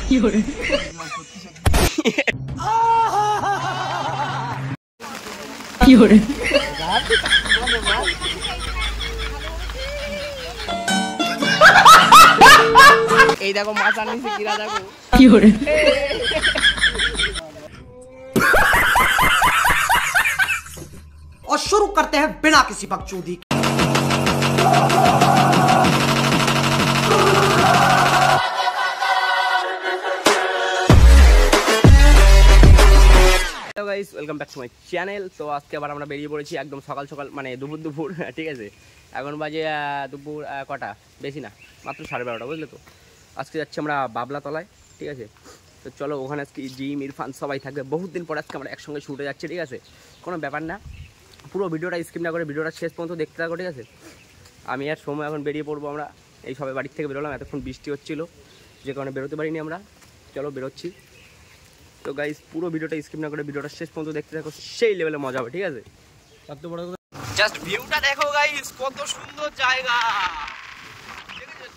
এই দেখো মাছ আনিছে কিরা দেখো और शुरू करते हैं बिना किसी बकचोदी के। Hello guys welcome back to my channel. तो आज के आबार আমরা বেরিয়ে পড়েছি একদম সকাল সকাল মানে দুপুর ঠিক আছে। এখন বাজে দুপুর কটা বেশি না মাত্র 12:30 বুঝলে। তো আজকে যাচ্ছি আমরা বাবলাতলায় ঠিক আছে। তো চলো ওখানে আজকে জিম ইরফান সবাই থাকবে, বহুত দিন পর আজকে আমরা একসঙ্গে শুটে যাচ্ছি ঠিক আছে। কোনো ব্যাপার না, পুরো ভিডিওটা স্কিপ না করে ভিডিওটা শেষ পর্যন্ত দেখতে থাকো ঠিক আছে। আমি আর সময় এখন বেরিয়ে পড়বো আমরা, এই সবাই বাড়ির থেকে বেরোলাম, এতক্ষণ বৃষ্টি হচ্ছিলো যে কারণে বেরোতে পারিনি আমরা। চলো বেরোচ্ছি। তো গাইস পুরো ভিডিওটা স্কিপ না করে ভিডিওটা শেষ পর্যন্ত দেখতে থাকো, সেই লেভেলে মজা হবে ঠিক আছে। জাস্ট ভিউটা দেখো গাইস, কত সুন্দর জায়গা,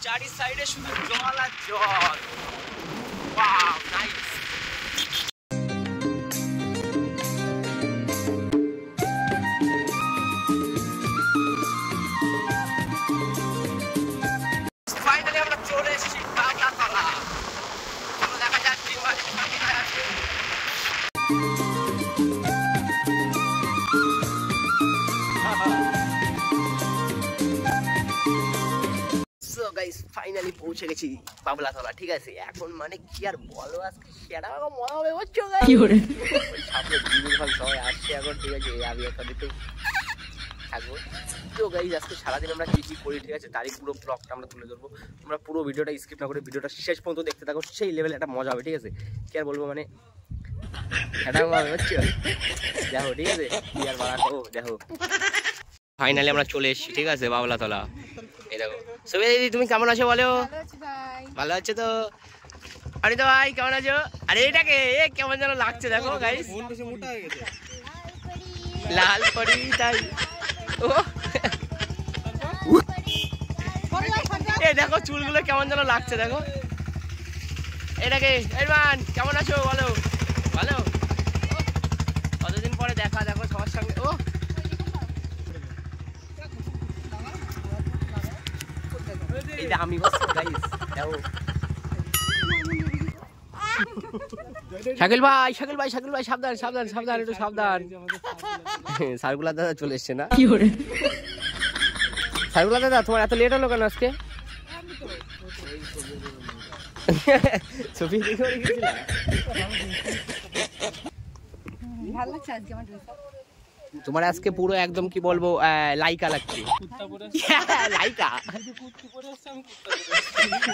চারি সাইডে শুধু জল আর জল। Wow nice. ফাইনালি আমরা চলে এসেছি বাবলাতলা। চলো দেখা যাক কি হয়। সো গাইস ফাইনালি পৌঁছে গেছি বাবলাতলা ঠিক আছে। এখন মানে কি আর বলো, আজকে সেরা মজা হবে বুঝছো গাইস। কি করে সামনে জিমির সবাই আসছে এখন ঠিক আছে, আমি এখন একটু থাকবো। তো গাইস আজকে সারাদিন আমরা কি কি করি ঠিক আছে তারই পুরো ব্লগটা আমরা তুলে ধরবো। তোমরা পুরো ভিডিওটা স্কিপ না করে ভিডিওটা শেষ পর্যন্ত দেখতে থাকো, সেই লেভেলে একটা মজা হবে ঠিক আছে। কি আর বলবো মানে এটা বুঝছো দেখো ঠিক আছে। কি আর বাড়াবো দেখো, ফাইনালি আমরা চলে এসেছি ঠিক আছে বাবলাতলা। এই দেখো সবাই, দিদি তুমি কেমন আছো বলো? ভালো আছো তো? আরে তো ভাই কেমন আছো? আরে এটাকে কেমন যেন লাগছে দেখো গাইস, লাল পরি তাই। ও এই দেখো চুলগুলো কেমন যেন লাগছে দেখো। এটাকে ইরফান কেমন আছো বলো? ভালো, কতদিন পরে দেখা দেখো সবার সঙ্গে। ও এটা আমি বলছি গাইস দেখো। শাকিল ভাই সাবধান সাবধান সাবধান, একটু সাবধান। সার্কুলার দাদা চলে এসছে না? কি করে সার্কুলার দাদা তোমার এত লেট হলো কেন আজকে? ছবি দেখে গেছিলাম। ভালো লাগছে আজকে আমার ড্রেস। তোমার আজকে পুরো একদম কি বলবো লাইকা লাগছে। লাইকা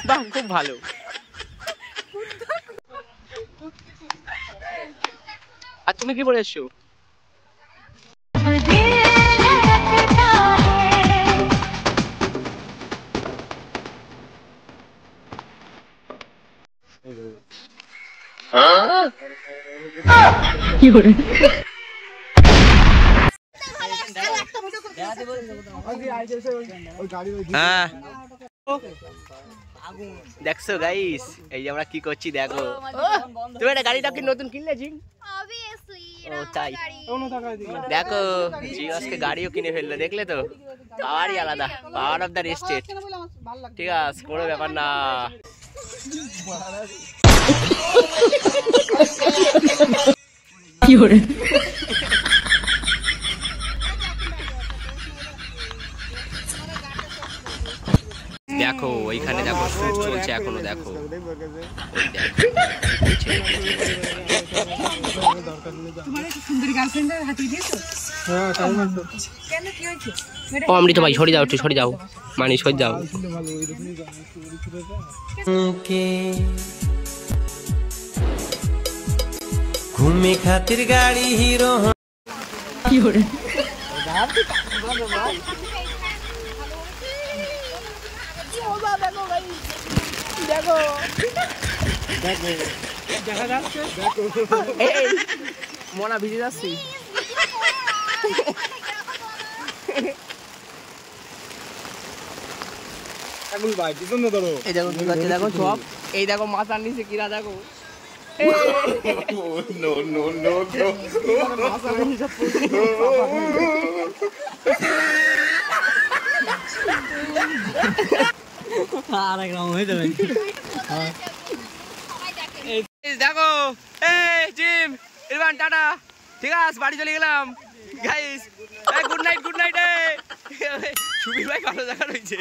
বাহ খুব ভালো। আর তুমি কি পরে এসছো? কি করে দেখছো গাইস, এই যে আমরা কি করছি দেখো। তুমি একটা গাড়িটা কি নতুন কিনলে জি? ও তাই দেখো জিওসকে গাড়িও কিনে ফেললো, দেখলে তো? পাওয়ারই আলাদা, পাওয়ার অফ দ্য স্টেট ঠিক আছে, কোনো ব্যাপার না। কি করে দেখো ওইখানে দেখো শুট চলছে এখনো দেখো। ও অমৃত ভাই সরে যাও, একটু সরে যাও, মানি সরে যাও। घूमे खातिर गाड़ी हीरो কি করে দেখো দেখা যাচ্ছে মনা ভিজে যাচ্ছি। দেখো চপ, এই দেখো মাথার নিচে কিরা দেখো দেখো জিম ইরফান টাটা ঠিক আছে বাড়ি চলে গেলাম গাইস গুড নাইট সুবীর ভাই ভালো জায়গা রয়েছে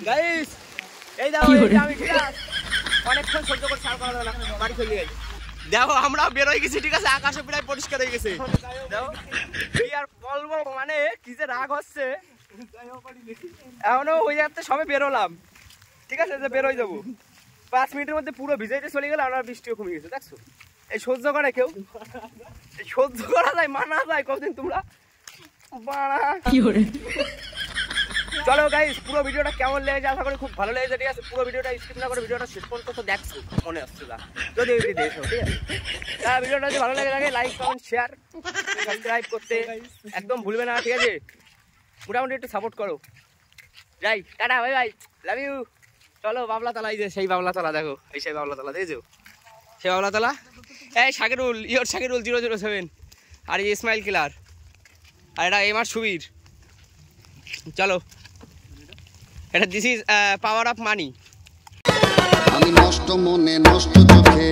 গাইস এই দেখো আমি ঠিক আছে অনেকক্ষণ সহ্য করে সার করা না বাড়ি চলে গেছি দেখো আমরা বের হয়ে গেছি ঠিক আছে আকাশে প্রায় পরিষ্কার হয়ে গেছে দেখো কি আর বলবো মানে কি যে রাগ হচ্ছে এখনো ওই জায়গাতে সবে বেরোলাম ঠিক আছে যে বের হয়ে যাবো 5 মিনিটের মধ্যে পুরো ভিজাইতে চলে গেল আর বৃষ্টিও কমে গেছে দেখছো এই সহ্য করে কেউ এই সহ্য করা যায় মানা যায় কতদিন তোমরা চলো গাইস পুরো ভিডিওটা কেমন লেগেছে আশা করি খুব ভালো লেগেছে ঠিক আছে পুরো ভিডিওটা স্কিপ না করে ভিডিওটা শেষ পর্যন্ত তো দেখছো মনে আসছে না যদি দেখো ঠিক আছে ভিডিওটা যদি ভালো লাগে লাইক কমেন্ট শেয়ার সাবস্ক্রাইব করতে একদম ভুলবে না ঠিক আছে মোটামুটি একটু সাপোর্ট করো যাই tata bye bye love you চলো বাবলাতলা এই যে সেই বাবলাতলা দেখো এই সেই বাবলাতলা দেখেছো সেই বাবলাতলা এই শাকিরুল শাকিরুল 007 আর এই ইসমাইল কিলার আর এটা এমআর সুবীর চলো এটা this is power of money আমি নষ্ট মনে নষ্ট চোখে